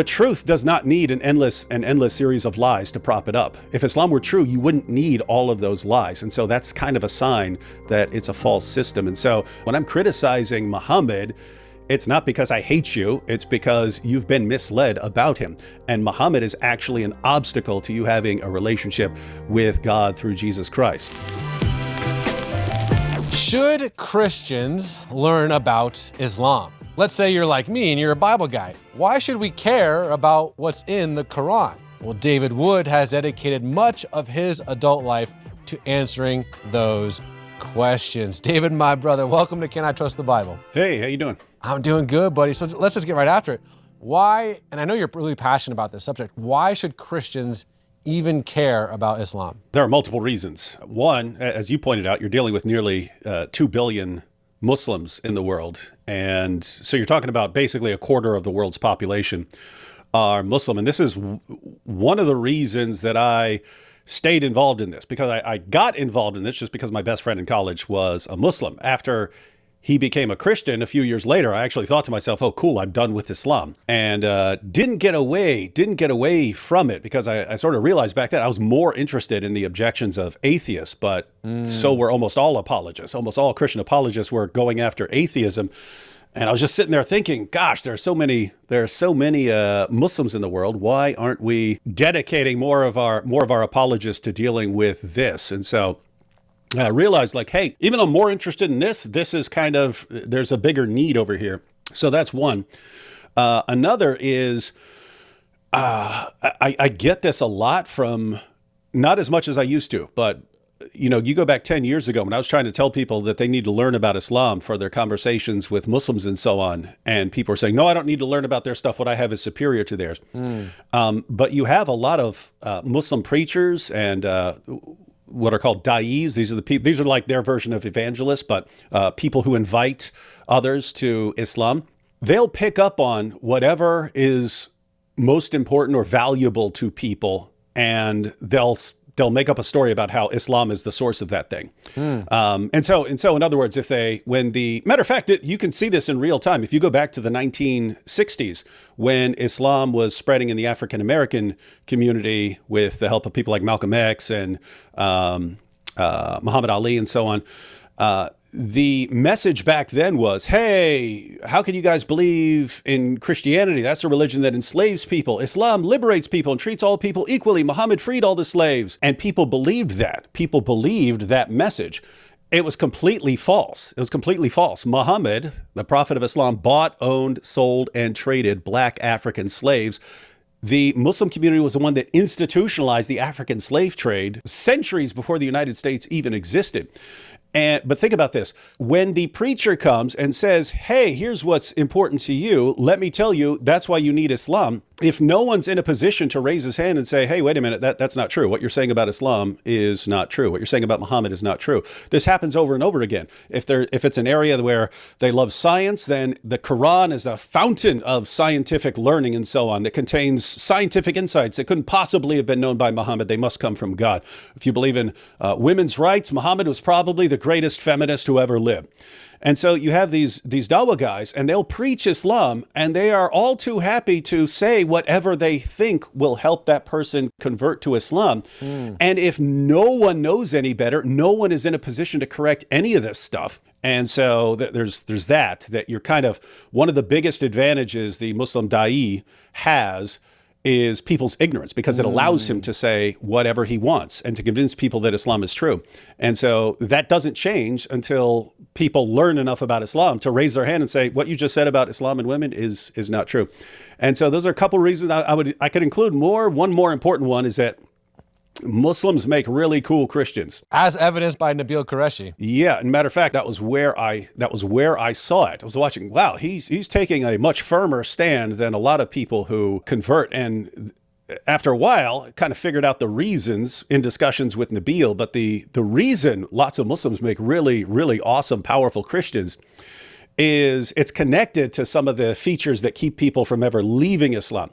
The truth does not need an endless series of lies to prop it up. If Islam were true, you wouldn't need all of those lies. And so that's kind of a sign that it's a false system. And so when I'm criticizing Muhammad, it's not because I hate you, it's because you've been misled about him. And Muhammad is actually an obstacle to you having a relationship with God through Jesus Christ. Should Christians learn about Islam? Let's say you're like me and you're a Bible guy. Why should we care about what's in the Quran? Well, David Wood has dedicated much of his adult life to answering those questions. David, my brother, welcome to Can I Trust the Bible? Hey, how you doing? I'm doing good, buddy. So let's just get right after it. Why, and I know you're really passionate about this subject, why should Christians even care about Islam? There are multiple reasons. One, as you pointed out, you're dealing with nearly 2 billion Muslims in the world. And so you're talking about basically a quarter of the world's population are Muslim. And this is one of the reasons that I stayed involved in this, because I got involved in this just because my best friend in college was a Muslim. After he became a Christian a few years later, I actually thought to myself, oh, cool, I'm done with Islam. And didn't get away from it, because I sort of realized back then I was more interested in the objections of atheists, but so were almost all apologists. Almost all Christian apologists were going after atheism. And I was just sitting there thinking, gosh, there are so many Muslims in the world. Why aren't we dedicating more of our apologists to dealing with this? And so I realized, like, hey, even though I'm more interested in this is kind of, there's a bigger need over here. So that's one. Another is, I get this a lot from, not as much as I used to, but you go back 10 years ago when I was trying to tell people that they need to learn about Islam for their conversations with Muslims and so on. And people are saying, no, I don't need to learn about their stuff. What I have is superior to theirs. But you have a lot of Muslim preachers and what are called da'is. These are the people, these are like their version of evangelists, but people who invite others to Islam. They'll pick up on whatever is most important or valuable to people, and they'll make up a story about how Islam is the source of that thing. And so in other words, matter of fact, you can see this in real time. If you go back to the 1960s, when Islam was spreading in the African American community with the help of people like Malcolm X and Muhammad Ali and so on, the message back then was, hey, how can you guys believe in Christianity? That's a religion that enslaves people. Islam liberates people and treats all people equally. Muhammad freed all the slaves. And people believed that. People believed that message. It was completely false. It was completely false. Muhammad, the prophet of Islam, bought, owned, sold, and traded black African slaves. The Muslim community was the one that institutionalized the African slave trade centuries before the United States even existed. But think about this. When the preacher comes and says, hey, here's what's important to you, let me tell you, that's why you need Islam. If no one's in a position to raise his hand and say, hey, wait a minute, that's not true. What you're saying about Islam is not true. What you're saying about Muhammad is not true. This happens over and over again. If it's an area where they love science, then the Quran is a fountain of scientific learning and so on that contains scientific insights that couldn't possibly have been known by Muhammad. They must come from God. If you believe in women's rights, Muhammad was probably the greatest feminist who ever lived. And so you have these dawah guys, and they'll preach Islam, and they are all too happy to say whatever they think will help that person convert to Islam. And if no one knows any better, no one is in a position to correct any of this stuff. And so there's that you're kind of, one of the biggest advantages the Muslim da'i has is people's ignorance, because it allows him to say whatever he wants and to convince people that Islam is true. And so that doesn't change until people learn enough about Islam to raise their hand and say, what you just said about Islam and women is not true. And so those are a couple reasons I could include more. One more important one is that Muslims make really cool Christians, as evidenced by Nabil Qureshi. Yeah, and matter of fact, that was where I saw it. I was watching. Wow, he's taking a much firmer stand than a lot of people who convert. And after a while, I kind of figured out the reasons in discussions with Nabil. But the reason lots of Muslims make really, really awesome, powerful Christians is it's connected to some of the features that keep people from ever leaving Islam.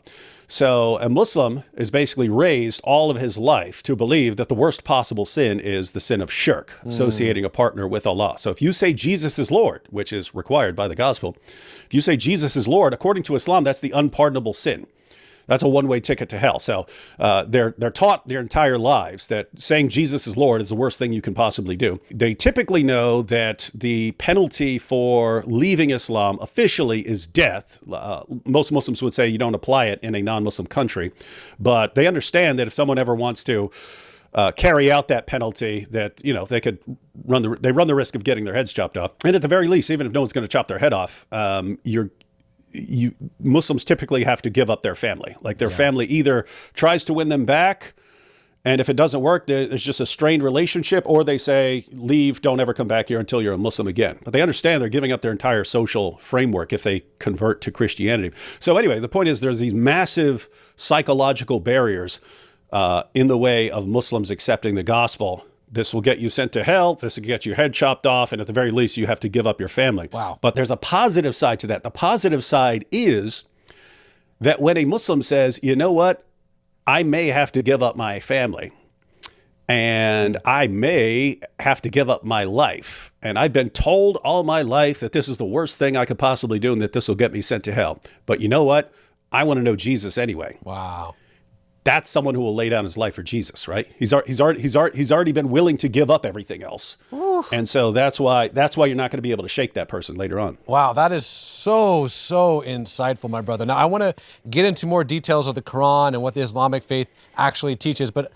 So a Muslim is basically raised all of his life to believe that the worst possible sin is the sin of shirk, associating a partner with Allah. So if you say Jesus is Lord, which is required by the gospel, if you say Jesus is Lord, according to Islam, that's the unpardonable sin. That's a one-way ticket to hell. So they're taught their entire lives that saying Jesus is Lord is the worst thing you can possibly do. They typically know that the penalty for leaving Islam officially is death. Most Muslims would say you don't apply it in a non-Muslim country, but they understand that if someone ever wants to carry out that penalty, that they could run the risk of getting their heads chopped off. And at the very least, even if no one's going to chop their head off, Muslims typically have to give up their family. Like their family either tries to win them back, and if it doesn't work, there's just a strained relationship, or they say, leave, don't ever come back here until you're a Muslim again. But they understand they're giving up their entire social framework if they convert to Christianity. So anyway, the point is there's these massive psychological barriers in the way of Muslims accepting the gospel. This will get you sent to hell. This will get your head chopped off. And at the very least, you have to give up your family. Wow. But there's a positive side to that. The positive side is that when a Muslim says, you know what, I may have to give up my family and I may have to give up my life. And I've been told all my life that this is the worst thing I could possibly do and that this will get me sent to hell. But you know what? I want to know Jesus anyway. Wow. That's someone who will lay down his life for Jesus, right? He's already been willing to give up everything else. Oof. And so that's why you're not going to be able to shake that person later on. Wow, that is so insightful, my brother. Now, I want to get into more details of the Quran and what the Islamic faith actually teaches, but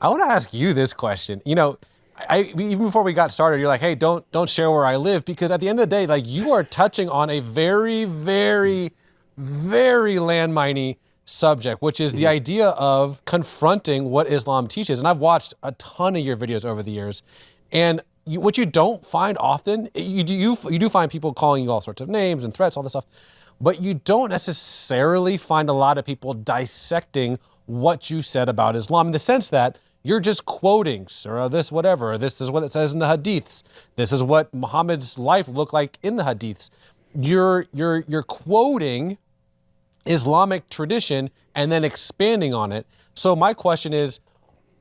I want to ask you this question. Even before we got started, you're like, hey, don't share where I live, because at the end of the day, like, you are touching on a very, very, very landminey subject, which is the idea of confronting what Islam teaches. And I've watched a ton of your videos over the years, and what you don't find often, you do find people calling you all sorts of names and threats, all this stuff, but you don't necessarily find a lot of people dissecting what you said about Islam, in the sense that you're just quoting surah this, whatever, this is what it says in the hadiths, this is what Muhammad's life looked like in the hadiths. You're quoting Islamic tradition and then expanding on it. So my question is,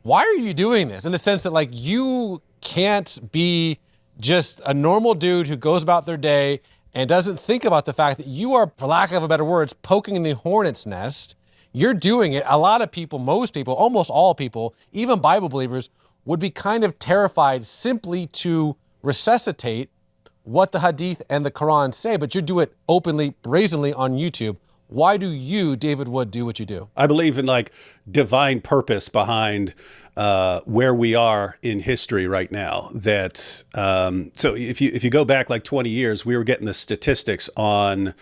why are you doing this? In the sense that, like, you can't be just a normal dude who goes about their day and doesn't think about the fact that you are, for lack of a better words, poking in the hornet's nest. You're doing it. A lot of people, most people, almost all people, even Bible believers, would be kind of terrified simply to resuscitate what the hadith and the Quran say, but you do it openly, brazenly on YouTube. Why do you, David Wood, do what you do? I believe in divine purpose behind where we are in history right now. That so if you go back 20 years, we were getting the statistics on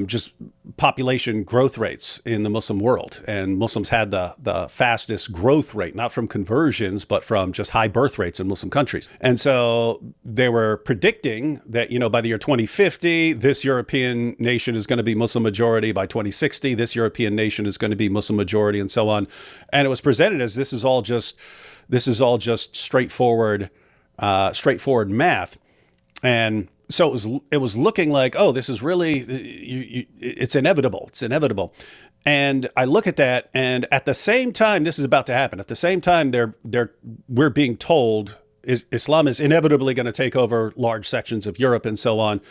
just population growth rates in the Muslim world. And Muslims had the fastest growth rate, not from conversions, but from just high birth rates in Muslim countries. And so they were predicting that, by the year 2050, this European nation is going to be Muslim majority. By 2060, this European nation is going to be Muslim majority, and so on. And it was presented as this is all just straightforward math. And so it was looking like, oh, this is really, it's inevitable. It's inevitable. And I look at that, and at the same time this is about to happen, at the same time we're being told Islam is inevitably going to take over large sections of Europe and so on.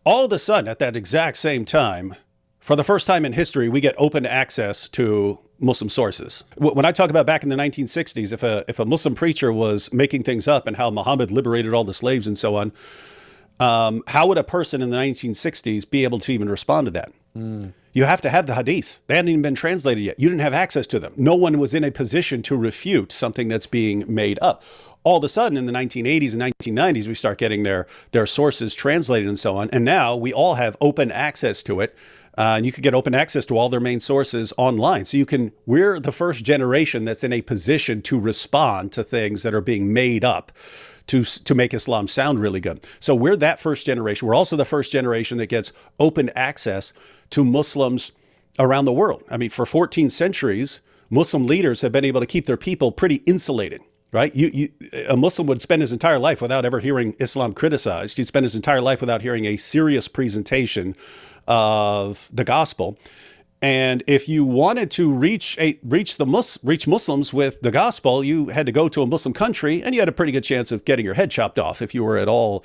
All of a sudden, at that exact same time, for the first time in history, we get open access to Muslim sources. When I talk about back in the 1960s, if a Muslim preacher was making things up and how Muhammad liberated all the slaves and so on, how would a person in the 1960s be able to even respond to that? You have to have the hadiths. They hadn't even been translated yet. You didn't have access to them. No one was in a position to refute something that's being made up. All of a sudden, in the 1980s and 1990s, we start getting their sources translated and so on. And now we all have open access to it. And you can get open access to all their main sources online. So we're the first generation that's in a position to respond to things that are being made up to make Islam sound really good. So we're that first generation. We're also the first generation that gets open access to Muslims around the world. I mean, for 14 centuries, Muslim leaders have been able to keep their people pretty insulated, right? A Muslim would spend his entire life without ever hearing Islam criticized. He'd spend his entire life without hearing a serious presentation of the gospel. And if you wanted to reach Muslims with the gospel, you had to go to a Muslim country, and you had a pretty good chance of getting your head chopped off if you were at all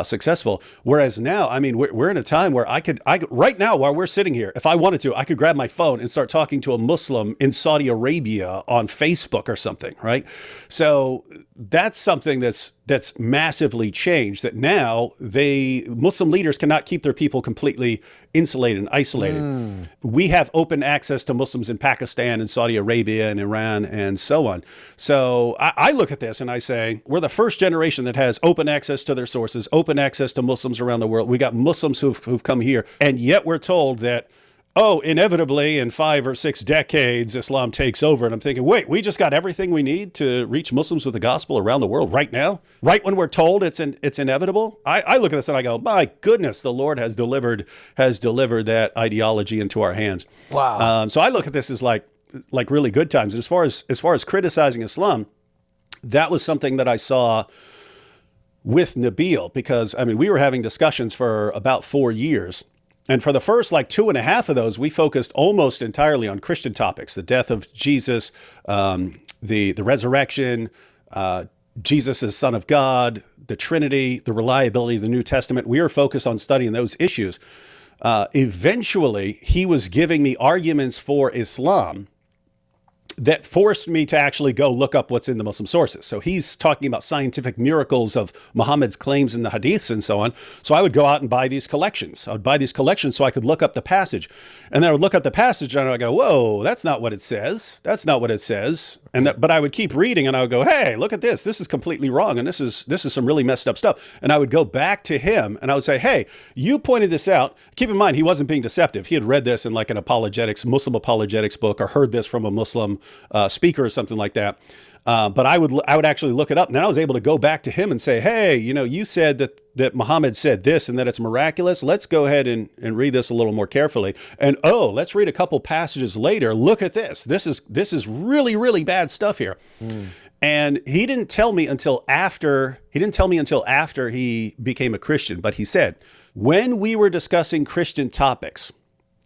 successful. Whereas now, I mean, we're in a time where I could right now, while we're sitting here, if I wanted to, I could grab my phone and start talking to a Muslim in Saudi Arabia on Facebook or something, right? So that's something that's massively changed, that now Muslim leaders cannot keep their people completely insulated and isolated. We have open access to Muslims in Pakistan and Saudi Arabia and Iran and so on. So I look at this and I say, we're the first generation that has open access to their sources, open access to Muslims around the world. We got Muslims who've come here, and yet we're told that, oh, inevitably in 5 or 6 decades, Islam takes over. And I'm thinking, wait, we just got everything we need to reach Muslims with the gospel around the world right now? Right when we're told it's inevitable? I look at this and I go, my goodness, the Lord has delivered that ideology into our hands. Wow. So I look at this as like really good times. And as far as criticizing Islam, that was something that I saw with Nabil, because, I mean, we were having discussions for about 4 years. And for the first 2.5 of those, we focused almost entirely on Christian topics: the death of Jesus, the resurrection, Jesus as Son of God, the Trinity, the reliability of the New Testament. We were focused on studying those issues. Eventually, he was giving me arguments for Islam that forced me to actually go look up what's in the Muslim sources. So he's talking about scientific miracles of Muhammad's claims in the hadiths and so on. So I would go out and buy these collections. I would buy these collections so I could look up the passage. And then I would look up the passage and I would go, whoa, that's not what it says. That's not what it says. But I would keep reading and I would go, hey, look at this. This is completely wrong. And this is some really messed up stuff. And I would go back to him and I would say, hey, you pointed this out. Keep in mind, he wasn't being deceptive. He had read this in an Muslim apologetics book, or heard this from a Muslim speaker or something like that. But I would actually look it up, and then I was able to go back to him and say, hey, you said that Muhammad said this and that it's miraculous. Let's go ahead and read this a little more carefully. And let's read a couple passages later. Look at this. This is really, really bad stuff here. And he didn't tell me until after he became a Christian. But he said, when we were discussing Christian topics,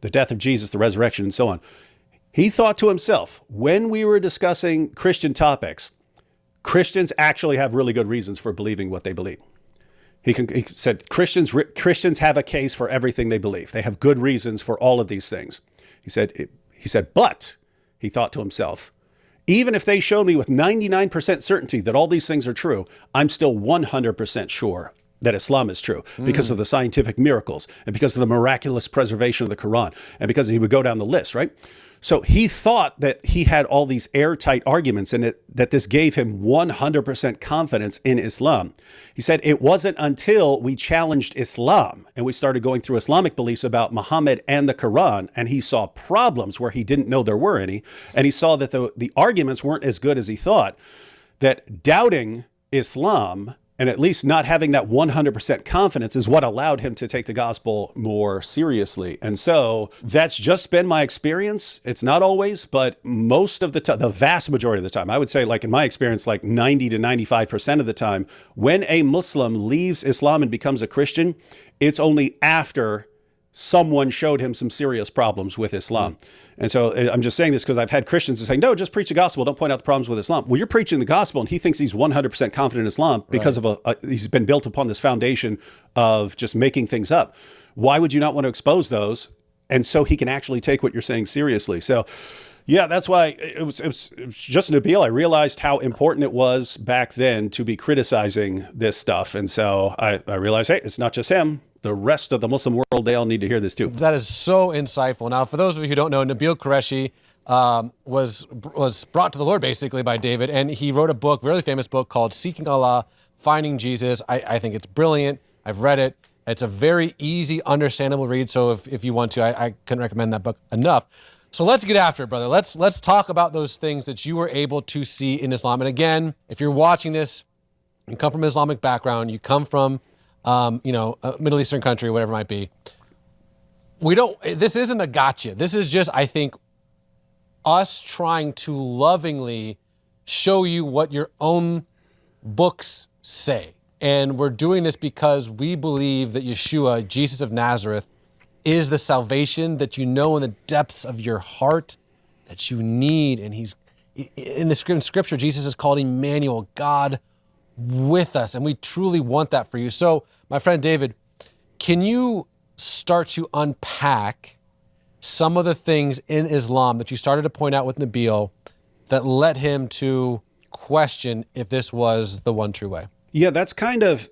the death of Jesus, the resurrection, and so on, he thought to himself, when we were discussing Christian topics, Christians actually have really good reasons for believing what they believe. He said Christians have a case for everything they believe. They have good reasons for all of these things. He said, but he thought to himself, even if they showed me with 99% certainty that all these things are true, I'm still 100% sure that Islam is true because of the scientific miracles and because of the miraculous preservation of the Quran, and because he would go down the list, right? So he thought that he had all these airtight arguments and that this gave him 100% confidence in Islam. He said it wasn't until we challenged Islam and we started going through Islamic beliefs about Muhammad and the Quran, and he saw problems where he didn't know there were any, and he saw that the arguments weren't as good as he thought, that doubting Islam and at least not having that 100% confidence is what allowed him to take the gospel more seriously. And so that's just been my experience. It's not always, but most of the time, the vast majority of the time, I would say, in my experience, 90 to 95% of the time, when a Muslim leaves Islam and becomes a Christian, it's only after someone showed him some serious problems with Islam. And so I'm just saying this because I've had Christians say, no, just preach the gospel. Don't point out the problems with Islam. Well, you're preaching the gospel and he thinks he's 100% confident in Islam because of he's been built upon this foundation of just making things up. Why would you not want to expose those? And so he can actually take what you're saying seriously. So yeah, that's why it was just Nabil. I realized how important it was back then to be criticizing this stuff. And so I realized, hey, it's not just him. The rest of the Muslim world, they all need to hear this too. That is so insightful. Now, for those of you who don't know, Nabil Qureshi was brought to the Lord basically by David, and he wrote a book, really famous book called Seeking Allah, Finding Jesus. I think it's brilliant. I've read it. It's a very easy, understandable read. So if you want to, I couldn't recommend that book enough. So let's get after it, brother. Let's talk about those things that you were able to see in Islam. And again, if you're watching this, you come from an Islamic background, you come from a Middle Eastern country, whatever it might be. This isn't a gotcha. This is just, I think, us trying to lovingly show you what your own books say. And we're doing this because we believe that Yeshua, Jesus of Nazareth, is the salvation that you know in the depths of your heart that you need. And he's in the scripture, Jesus is called Emmanuel, God with us. And we truly want that for you. So my friend David, can you start to unpack some of the things in Islam that you started to point out with Nabil that led him to question if this was the one true way? Yeah, there's kind of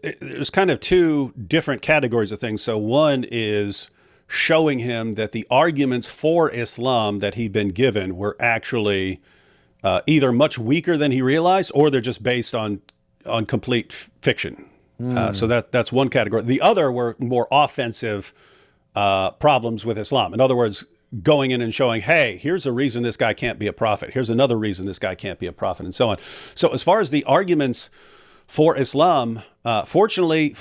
two different categories of things. So one is showing him that the arguments for Islam that he'd been given were actually either much weaker than he realized, or they're just based on complete fiction. So that's one category. The other were more offensive problems with Islam. In other words, going in and showing, hey, here's a reason this guy can't be a prophet. Here's another reason this guy can't be a prophet, and so on. So as far as the arguments for Islam, fortunately,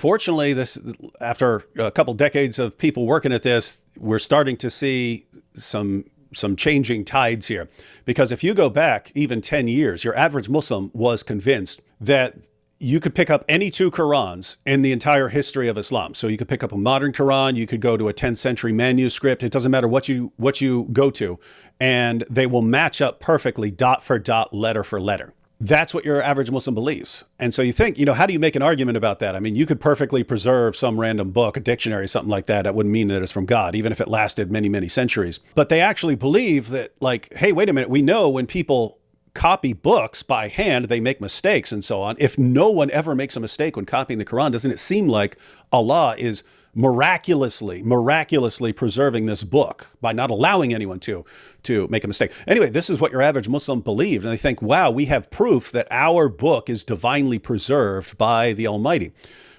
this after a couple decades of people working at this, we're starting to see some changing tides here. Because if you go back even 10 years, your average Muslim was convinced that you could pick up any two Qurans in the entire history of Islam. So you could pick up a modern Quran, you could go to a 10th century manuscript. It doesn't matter what you go to, and they will match up perfectly, dot for dot, letter for letter. That's what your average Muslim believes. And so you think, how do you make an argument about that? I mean, you could perfectly preserve some random book, a dictionary, something like that. That wouldn't mean that it's from God, even if it lasted many, many centuries. But they actually believe that, like, hey, wait a minute, we know when people copy books by hand, they make mistakes and so on. If no one ever makes a mistake when copying the Quran, doesn't it seem like Allah is miraculously preserving this book by not allowing anyone to make a mistake? Anyway, this is what your average Muslim believed. And they think, wow, we have proof that our book is divinely preserved by the Almighty.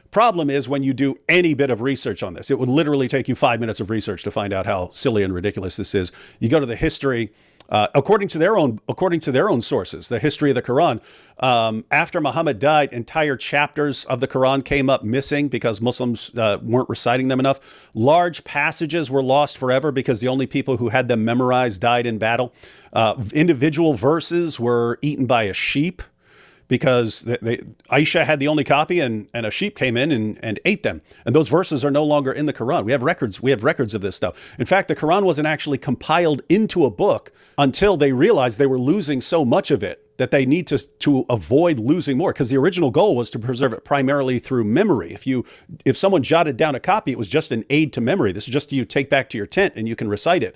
Problem is, when you do any bit of research on this, it would literally take you 5 minutes of research to find out how silly and ridiculous this is. You go to the history, according to their own sources, the history of the Quran. After Muhammad died, entire chapters of the Quran came up missing because Muslims weren't reciting them enough. Large passages were lost forever because the only people who had them memorized died in battle. Individual verses were eaten by a sheep, because Aisha had the only copy, and a sheep came in and ate them. And those verses are no longer in the Quran. We have records of this stuff. In fact, the Quran wasn't actually compiled into a book until they realized they were losing so much of it that they need to avoid losing more, because the original goal was to preserve it primarily through memory. If someone jotted down a copy, it was just an aid to memory. This is just you take back to your tent and you can recite it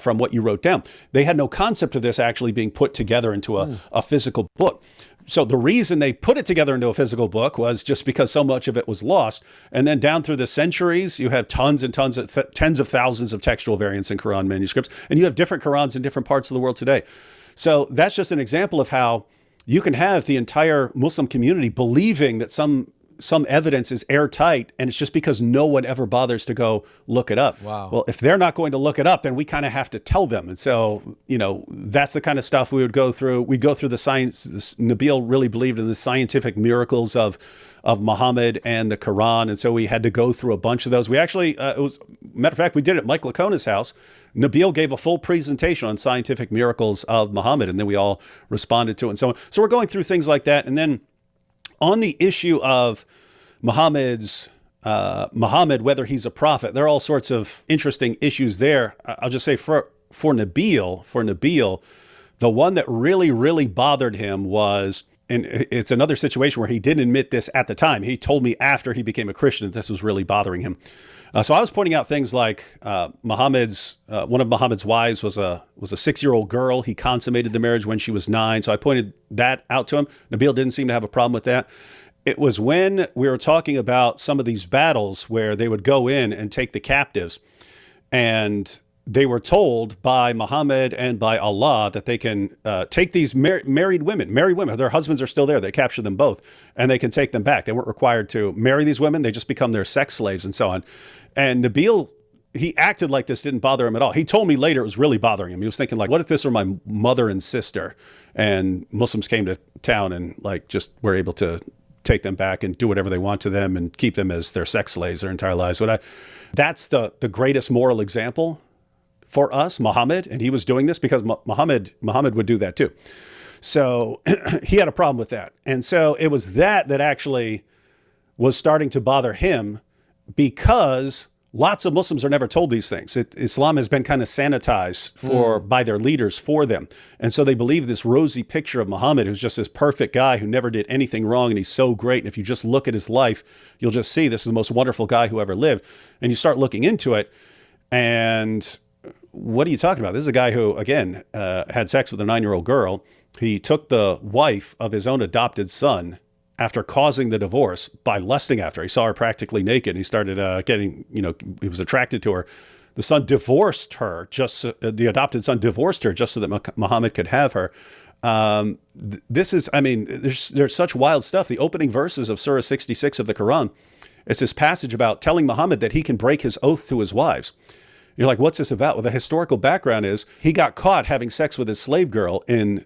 from what you wrote down. They had no concept of this actually being put together into a physical book. So the reason they put it together into a physical book was just because so much of it was lost. And then down through the centuries, you have tons and tons of tens of thousands of textual variants in Quran manuscripts, and you have different Qurans in different parts of the world today. So that's just an example of how you can have the entire Muslim community believing that some evidence is airtight, and it's just because no one ever bothers to go look it up. Wow. Well, if they're not going to look it up, then we kind of have to tell them. And so, that's the kind of stuff we would go through. We'd go through the science. Nabil really believed in the scientific miracles of Muhammad and the Quran. And so we had to go through a bunch of those. We actually, matter of fact, we did it at Mike Lacona's house. Nabil gave a full presentation on scientific miracles of Muhammad, and then we all responded to it and so on. So we're going through things like that. And then on the issue of Muhammad, whether he's a prophet, there are all sorts of interesting issues there. I'll just say for Nabil, the one that really, really bothered him was, and it's another situation where he didn't admit this at the time. He told me after he became a Christian that this was really bothering him. So I was pointing out things like one of Muhammad's wives was a 6-year-old girl. He consummated the marriage when she was 9. So I pointed that out to him. Nabil didn't seem to have a problem with that. It was when we were talking about some of these battles where they would go in and take the captives, and they were told by Muhammad and by Allah that they can take these married women, their husbands are still there, they capture them both, and they can take them back. They weren't required to marry these women, they just become their sex slaves and so on. And Nabil, he acted like this didn't bother him at all. He told me later it was really bothering him. He was thinking, like, what if this were my mother and sister, and Muslims came to town and just were able to take them back and do whatever they want to them and keep them as their sex slaves their entire lives. That's the greatest moral example for us, Muhammad, and he was doing this because Muhammad would do that too. So he had a problem with that. And so it was that actually was starting to bother him, because Lots of Muslims are never told these things. Islam has been kind of sanitized by their leaders for them. And so they believe this rosy picture of Muhammad, who's just this perfect guy who never did anything wrong, and he's so great. And if you just look at his life, you'll just see this is the most wonderful guy who ever lived. And you start looking into it, and what are you talking about? This is a guy who, again, had sex with a 9-year-old girl. He took the wife of his own adopted son after causing the divorce by lusting after her. He saw her practically naked. And he started he was attracted to her. The son divorced her, the adopted son divorced her just so that Muhammad could have her. There's such wild stuff. The opening verses of Surah 66 of the Quran, it's this passage about telling Muhammad that he can break his oath to his wives. You're like, what's this about? Well, the historical background is he got caught having sex with his slave girl in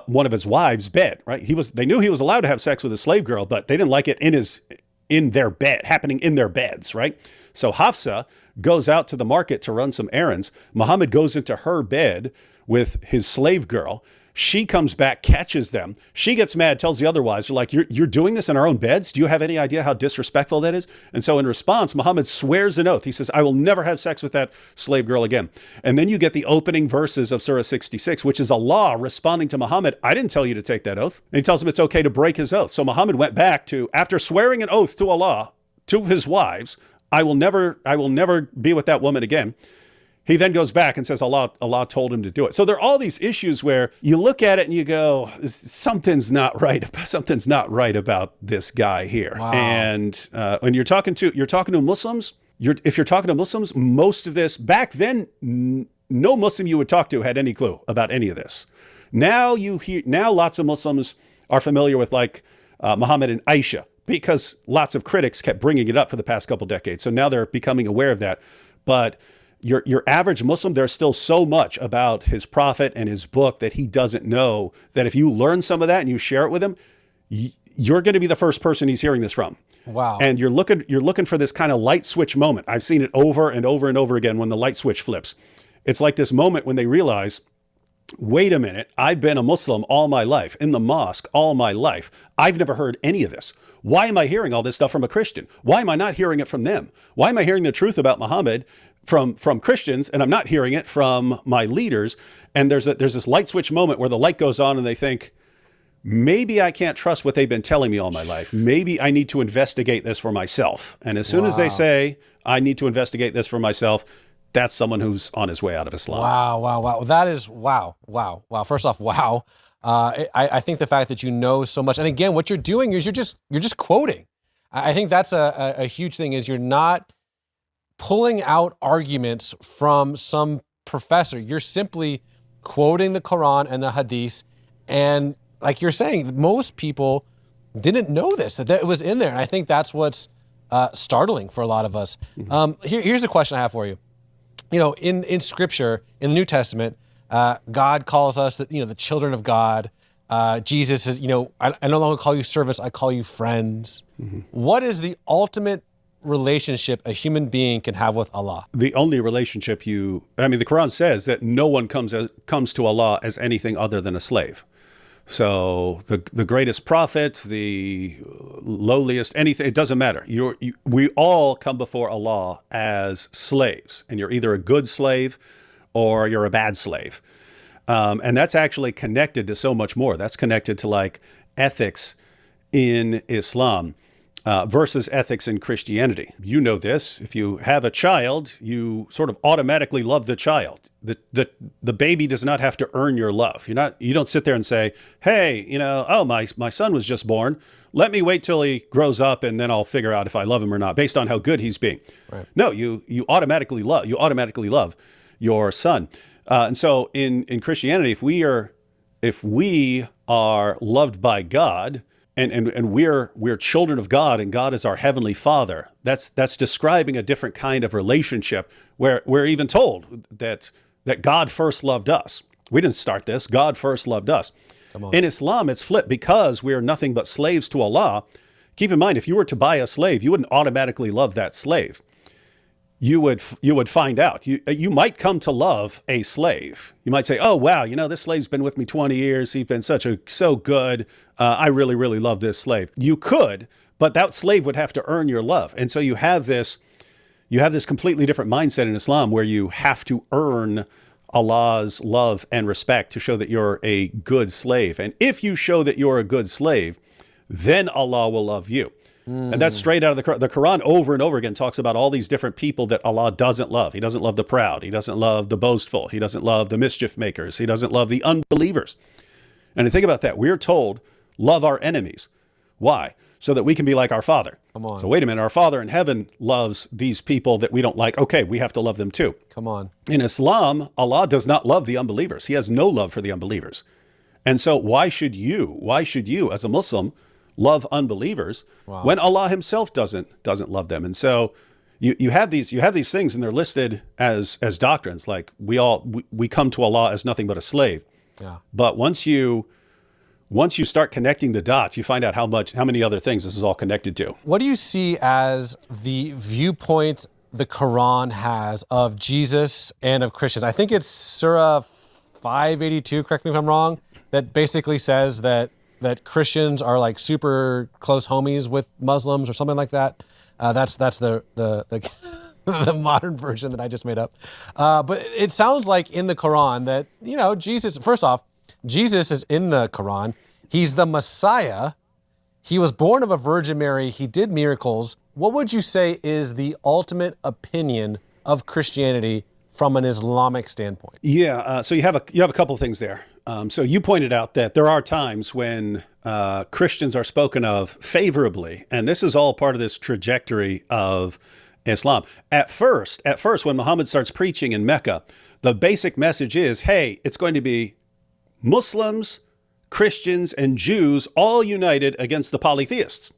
one of his wives' bed, right? They knew he was allowed to have sex with a slave girl, but they didn't like it in their bed, happening in their beds, right? So Hafsa goes out to the market to run some errands. Muhammad goes into her bed with his slave girl. She comes back, catches them. She gets mad, tells the other wives, you're doing this in our own beds? Do you have any idea how disrespectful that is? And so in response, Muhammad swears an oath. He says, I will never have sex with that slave girl again. And then you get the opening verses of Surah 66, which is Allah responding to Muhammad, I didn't tell you to take that oath. And he tells him it's okay to break his oath. So Muhammad went back to, after swearing an oath to Allah, to his wives, I will never be with that woman again. He then goes back and says Allah told him to do it. So there are all these issues where you look at it and you go, something's not right. Something's not right about this guy here. Wow. And when you're talking to Muslims, if you're talking to Muslims, most of this back then, no Muslim you would talk to had any clue about any of this. Now lots of Muslims are familiar with Muhammad and Aisha because lots of critics kept bringing it up for the past couple decades. So now they're becoming aware of that. But your average Muslim, there's still so much about his prophet and his book that he doesn't know, that if you learn some of that and you share it with him, you're going to be the first person he's hearing this from. Wow. And you're looking for this kind of light switch moment. I've seen it over and over and over again when the light switch flips. It's like this moment when they realize, wait a minute, I've been a Muslim all my life, in the mosque all my life. I've never heard any of this. Why am I hearing all this stuff from a Christian? Why am I not hearing it from them? Why am I hearing the truth about Muhammad from Christians, and I'm not hearing it from my leaders? And there's this light switch moment where the light goes on and they think, maybe I can't trust what they've been telling me all my life. Maybe I need to investigate this for myself. And as soon as they say, I need to investigate this for myself, that's someone who's on his way out of Islam. Wow. That is, wow. First off, wow. I think the fact that you know so much, and again, what you're doing is you're just quoting. I think that's a huge thing, is you're not pulling out arguments from some professor. You're simply quoting the Quran and the Hadith. And like you're saying, most people didn't know this, that it was in there. And I think that's what's startling for a lot of us. Mm-hmm. Here's a question I have for you. In Scripture, in the New Testament, God calls us the children of God. Jesus says, I no longer call you servants, I call you friends. Mm-hmm. What is the ultimate relationship a human being can have with Allah? The only relationship the Quran says that no one comes to Allah as anything other than a slave. So the greatest prophet, the lowliest, anything, it doesn't matter. We all come before Allah as slaves, and you're either a good slave or you're a bad slave. And that's actually connected to so much more. That's connected to ethics in Islam versus ethics in Christianity. You know this. If you have a child, you sort of automatically love the child. The baby does not have to earn your love. You don't sit there and say, hey, my son was just born. Let me wait till he grows up and then I'll figure out if I love him or not based on how good he's being. Right. No, you automatically love your son. And so in Christianity, if we are loved by God, and we're children of God, and God is our heavenly Father, that's describing a different kind of relationship where we're even told that God first loved us. We didn't start this. God first loved us. In Islam, it's flipped. Because we are nothing but slaves to Allah. Keep in mind, if you were to buy a slave, you wouldn't automatically love that slave. You would find out. You might come to love a slave. You might say, oh, wow, this slave's been with me 20 years. He's been so good. I really, really love this slave. You could, but that slave would have to earn your love. And so you have this You have this completely different mindset in Islam where you have to earn Allah's love and respect to show that you're a good slave. And if you show that you're a good slave, then Allah will love you. And that's straight out of the Quran. The Quran over and over again talks about all these different people that Allah doesn't love. He doesn't love the proud. He doesn't love the boastful. He doesn't love the mischief makers. He doesn't love the unbelievers. And to think about that, we're told, love our enemies. Why? So that we can be like our Father. Come on. So wait a minute, our Father in heaven loves these people that we don't like. Okay, we have to love them too. Come on. In Islam, Allah does not love the unbelievers. He has no love for the unbelievers. And so why should you as a Muslim love unbelievers when Allah himself doesn't love them? And so you have these things, and they're listed as doctrines, like we come to Allah as nothing but a slave. Yeah. But once you start connecting the dots, you find out how many other things this is all connected to. What do you see as the viewpoint the Quran has of Jesus and of Christians? I think it's Surah 582, correct me if I'm wrong, that basically says that Christians are like super close homies with Muslims or something like that. That's the the modern version that I just made up. But it sounds like in the Quran that, Jesus, first off, Jesus is in the Quran. He's the Messiah. He was born of a Virgin Mary. He did miracles. What would you say is the ultimate opinion of Christianity from an Islamic standpoint? Yeah, so you have a couple of things there. So you pointed out that there are times when Christians are spoken of favorably, and this is all part of this trajectory of Islam. At first, when Muhammad starts preaching in Mecca, the basic message is, hey, it's going to be Muslims, Christians, and Jews all united against the polytheists.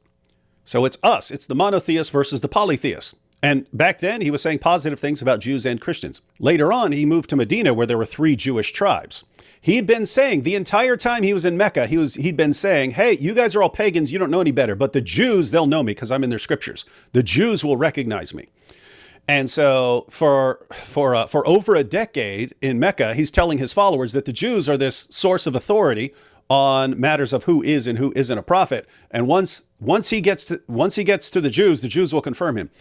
So it's us, it's the monotheists versus the polytheists. And back then, he was saying positive things about Jews and Christians. Later on, he moved to Medina, where there were 3 Jewish tribes. He'd been saying the entire time he was in Mecca, he'd been saying, hey, you guys are all pagans, you don't know any better, but the Jews, they'll know me because I'm in their scriptures. The Jews will recognize me. And so for over a decade in Mecca, he's telling his followers that the Jews are this source of authority on matters of who is and who isn't a prophet. And once he gets to the Jews will confirm him.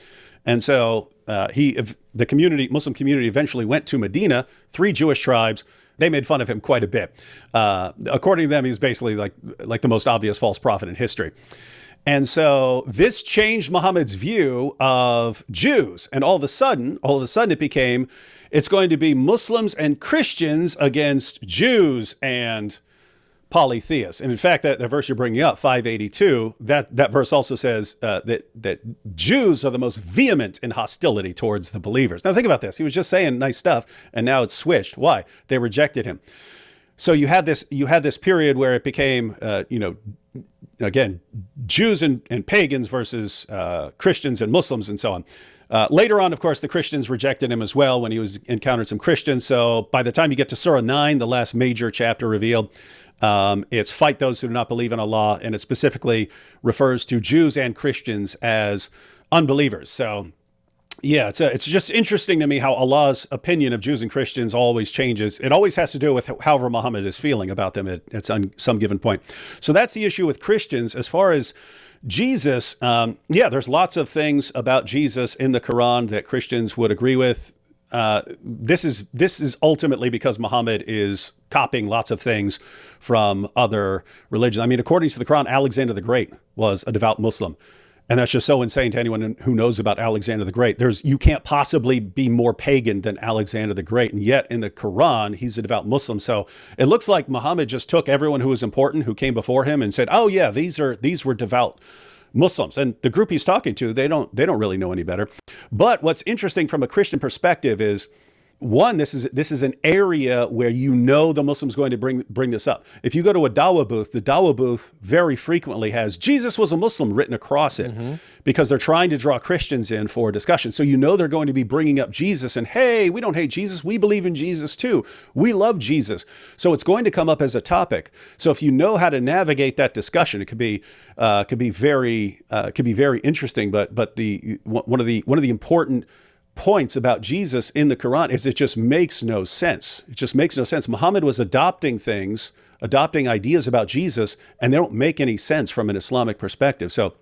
And so the Muslim community eventually went to Medina, 3 Jewish tribes. They made fun of him quite a bit. According to them, he's basically like the most obvious false prophet in history. And so this changed Muhammad's view of Jews. And all of a sudden it became, it's going to be Muslims and Christians against Jews and polytheists. And in fact, that verse you're bringing up, 582, that verse also says that Jews are the most vehement in hostility towards the believers. Now think about this. He was just saying nice stuff, and now it's switched. Why? They rejected him. So you had this period where it became, again, Jews and pagans versus Christians and Muslims and so on. Later on, of course, the Christians rejected him as well when he encountered some Christians. So by the time you get to Surah 9, the last major chapter revealed, it's fight those who do not believe in Allah, and it specifically refers to Jews and Christians as unbelievers. So yeah, it's just interesting to me how Allah's opinion of Jews and Christians always changes. It always has to do with however Muhammad is feeling about them at some given point. So that's the issue with Christians. As far as Jesus, there's lots of things about Jesus in the Quran that Christians would agree with. This is ultimately because Muhammad is copying lots of things from other religions. I mean, according to the Quran, Alexander the Great was a devout Muslim. And that's just so insane to anyone who knows about Alexander the Great. You can't possibly be more pagan than Alexander the Great. And yet in the Quran, he's a devout Muslim. So it looks like Muhammad just took everyone who was important who came before him and said, oh yeah, these were devout Muslims. And the group he's talking to, they don't really know any better. But what's interesting from a Christian perspective is, one, this is an area where the Muslim's going to bring this up. If you go to a dawah booth, the dawah booth very frequently has Jesus was a Muslim written across it, because they're trying to draw Christians in for discussion. So they're going to be bringing up Jesus and, hey, we don't hate Jesus. We believe in Jesus too. We love Jesus. So it's going to come up as a topic. So if you know how to navigate that discussion, it could be very interesting. But one of the important points about Jesus in the Quran is it just makes no sense. It just makes no sense. Muhammad was adopting ideas about Jesus, and they don't make any sense from an Islamic perspective. So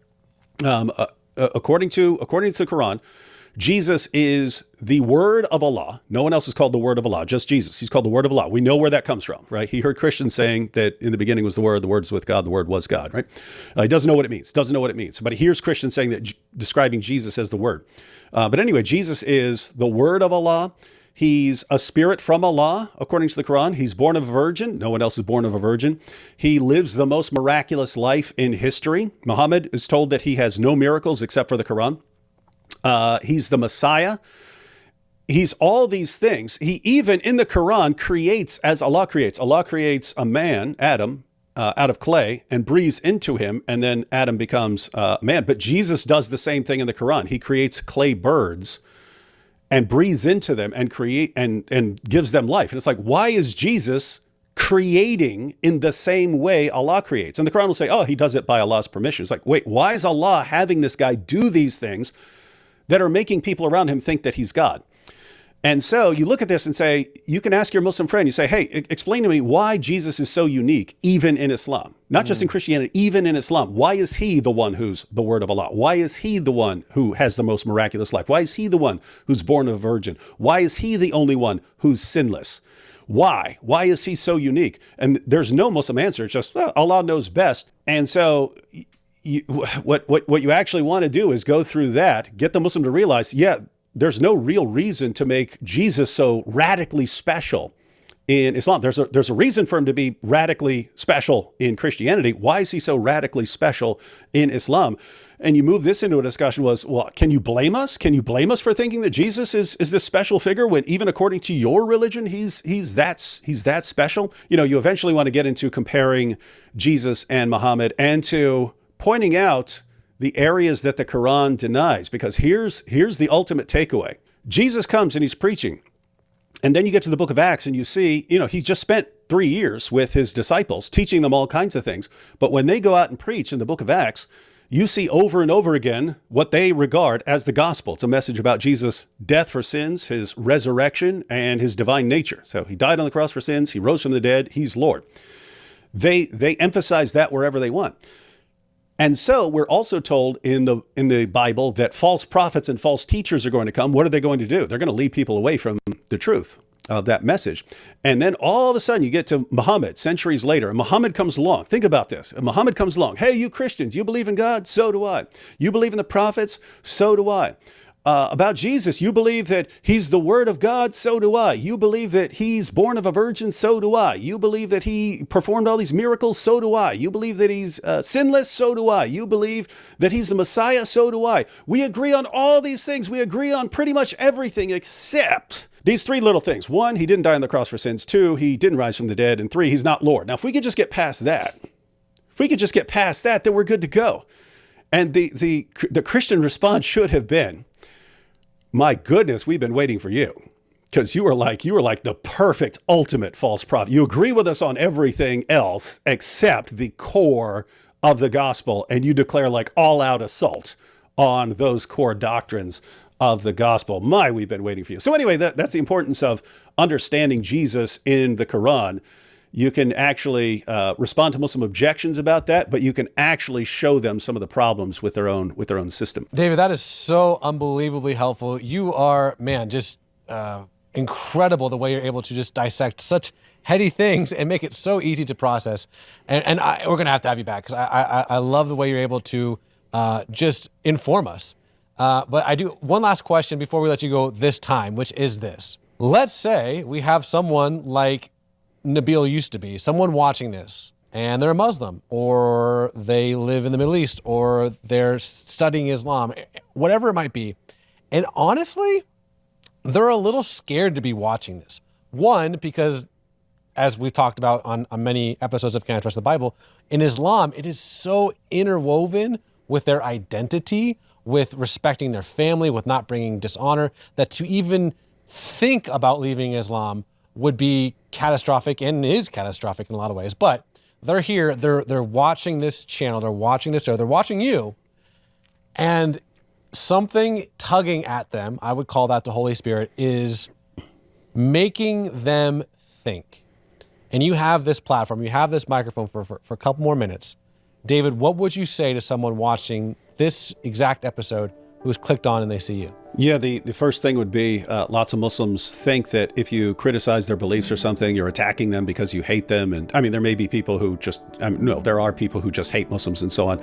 according to the Quran, Jesus is the word of Allah. No one else is called the word of Allah, just Jesus. He's called the word of Allah. We know where that comes from, right? He heard Christians saying that in the beginning was the word was with God, the word was God, right? He doesn't know what it means, but he hears Christians saying that, describing Jesus as the word. But anyway, Jesus is the word of Allah. He's a spirit from Allah, according to the Quran. He's born of a virgin. No one else is born of a virgin. He lives the most miraculous life in history. Muhammad is told that he has no miracles except for the Quran. He's the Messiah. He's all these things. He even in the Quran creates as Allah creates. Allah creates a man, Adam, out of clay and breathes into him, and then Adam becomes man. But Jesus does the same thing in the Quran. He creates clay birds and breathes into them and and gives them life. And it's like, why is Jesus creating in the same way Allah creates? And the Quran will say, oh, he does it by Allah's permission. It's like, wait, why is Allah having this guy do these things that are making people around him think that he's God? And so you look at this and say, you can ask your Muslim friend, you say, hey, explain to me why Jesus is so unique, even in Islam, not just in Christianity, even in Islam. Why is he the one who's the word of Allah? Why is he the one who has the most miraculous life? Why is he the one who's born of a virgin? Why is he the only one who's sinless? Why? Why is he so unique? And there's no Muslim answer. It's just, well, Allah knows best. And so what you actually want to do is go through that, get the Muslim to realize, yeah, there's no real reason to make Jesus so radically special in Islam. There's a reason for him to be radically special in Christianity. Why is he so radically special in Islam? And you move this into a discussion was, well, can you blame us? Can you blame us for thinking that Jesus is this special figure when even according to your religion, he's that special? You know, you eventually want to get into comparing Jesus and Muhammad and to pointing out the areas that the Quran denies, because here's the ultimate takeaway. Jesus comes and he's preaching. And then you get to the book of Acts and you see, he's just spent 3 years with his disciples, teaching them all kinds of things. But when they go out and preach in the book of Acts, you see over and over again what they regard as the gospel. It's a message about Jesus' death for sins, his resurrection, and his divine nature. So he died on the cross for sins. He rose from the dead. He's Lord. They emphasize that wherever they want. And so we're also told in the Bible that false prophets and false teachers are going to come. What are they going to do? They're going to lead people away from the truth of that message. And then all of a sudden you get to Muhammad centuries later, and Muhammad comes along. Think about this. And Muhammad comes along. Hey, you Christians, you believe in God? So do I. You believe in the prophets? So do I. About Jesus, you believe that he's the word of God? So do I. You believe that he's born of a virgin? So do I. You believe that he performed all these miracles? So do I. You believe that he's sinless? So do I. You believe that he's the Messiah? So do I. We agree on all these things. We agree on pretty much everything except these 3 little things. 1, he didn't die on the cross for sins. 2, he didn't rise from the dead. And 3, he's not Lord. Now, if we could just get past that, then we're good to go. And the Christian response should have been, my goodness, we've been waiting for you, because you were like the perfect ultimate false prophet. You agree with us on everything else except the core of the gospel, and you declare like all out assault on those core doctrines of the gospel. We've been waiting for you. So anyway, that's the importance of understanding Jesus in the Quran. You can actually respond to Muslim objections about that, but you can actually show them some of the problems with their own system. David, that is so unbelievably helpful. You are, just incredible the way you're able to just dissect such heady things and make it so easy to process. And we're going to have you back, because I love the way you're able to just inform us. But I do one last question before we let you go this time, which is this. Let's say we have someone like Nabil used to be, someone watching this, and they're a Muslim, or they live in the Middle East, or they're studying Islam, whatever it might be. And honestly, they're a little scared to be watching this. One, because as we've talked about on many episodes of Can I Trust the Bible, in Islam, it is so interwoven with their identity, with respecting their family, with not bringing dishonor, that to even think about leaving Islam would be catastrophic, and is catastrophic in a lot of ways. But they're here, they're watching this channel, they're watching this show, they're watching you, and something tugging at them, I would call that the Holy Spirit, is making them think. And you have this platform, you have this microphone for a couple more minutes. David, what would you say to someone watching this exact episode who's clicked on and they see you? Yeah, the first thing would be lots of Muslims think that if you criticize their beliefs or something, you're attacking them because you hate them. And I mean, there may be people who just, no, there are people who just hate Muslims and so on.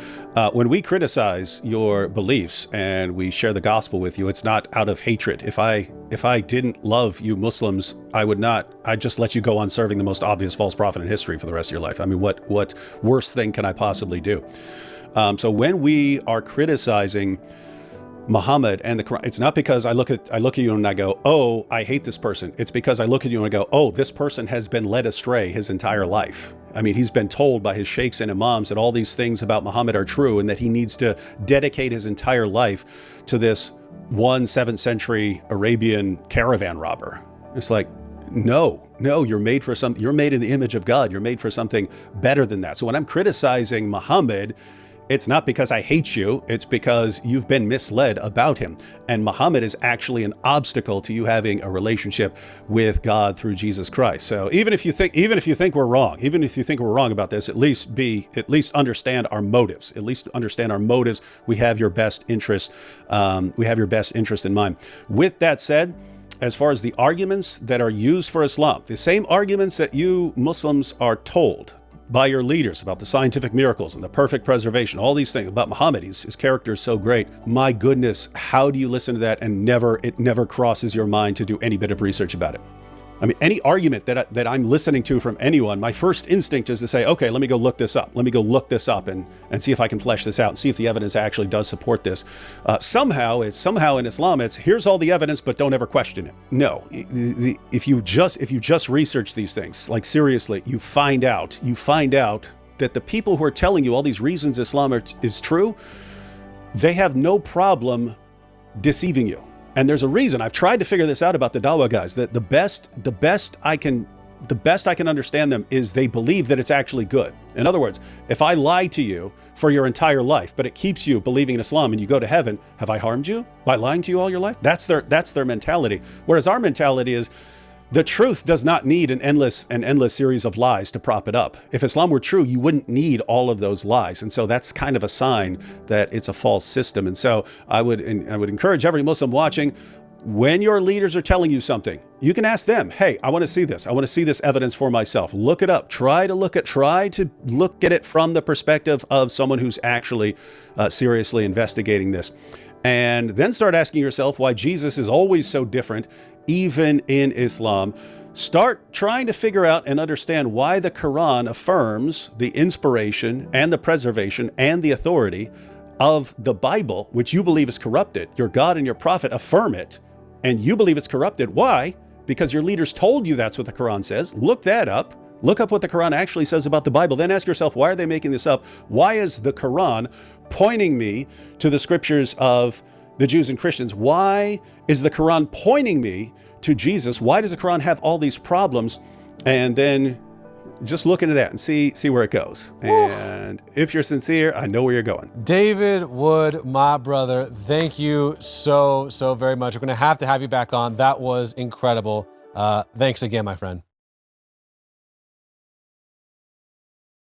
When we criticize your beliefs and we share the gospel with you, it's not out of hatred. If I didn't love you Muslims, I'd just let you go on serving the most obvious false prophet in history for the rest of your life. I mean, what worse thing can I possibly do? So when we are criticizing Muhammad and the Quran, it's not because I look at you and I go, oh, I hate this person. It's because I look at you and I go, oh, this person has been led astray his entire life. I mean, he's been told by his sheikhs and imams that all these things about Muhammad are true and that he needs to dedicate his entire life to this 7th century Arabian caravan robber. It's like, no, you're made for something. You're made in the image of God. You're made for something better than that. So when I'm criticizing Muhammad, it's not because I hate you, it's because you've been misled about him. And Muhammad is actually an obstacle to you having a relationship with God through Jesus Christ. So even if you think we're wrong, about this, at least understand our motives. We have your best interest. In mind. With that said, as far as the arguments that are used for Islam, the same arguments that you Muslims are told by your leaders about the scientific miracles and the perfect preservation, all these things about Muhammad, his character is so great. My goodness, how do you listen to that and it never crosses your mind to do any bit of research about it? I mean, any argument that I'm listening to from anyone, my first instinct is to say, okay, let me go look this up. Let me go look this up and see if I can flesh this out and see if the evidence actually does support this. Somehow in Islam, it's here's all the evidence, but don't ever question it. No, if you just research these things, like seriously, you find out that the people who are telling you all these reasons Islam is true, they have no problem deceiving you. And there's a reason. I've tried to figure this out about the Dawah guys. That the best I can understand them is they believe that it's actually good. In other words, if I lie to you for your entire life, but it keeps you believing in Islam and you go to heaven, have I harmed you by lying to you all your life? That's their mentality. Whereas our mentality is, the truth does not need an endless series of lies to prop it up. If Islam were true, you wouldn't need all of those lies. And so that's kind of a sign that it's a false system. And so I would encourage every Muslim watching, when your leaders are telling you something, you can ask them, hey, I want to see this. I want to see this evidence for myself. Look it up. Try to look at it from the perspective of someone who's actually seriously investigating this. And then start asking yourself why Jesus is always so different, even in Islam. Start trying to figure out and understand why the Quran affirms the inspiration and the preservation and the authority of the Bible, which you believe is corrupted. Your God and your prophet affirm it, and you believe it's corrupted. Why? Because your leaders told you that's what the Quran says. Look that up. Look up what the Quran actually says about the Bible. Then ask yourself, why are they making this up? Why is the Quran pointing me to the scriptures of the Jews and Christians? Why is the Quran pointing me to Jesus? Why does the Quran have all these problems? And then just look into that and see where it goes. And if you're sincere, I know where you're going. David Wood, my brother, thank you so very much. We're going to have you back on. That was incredible. Thanks again, my friend.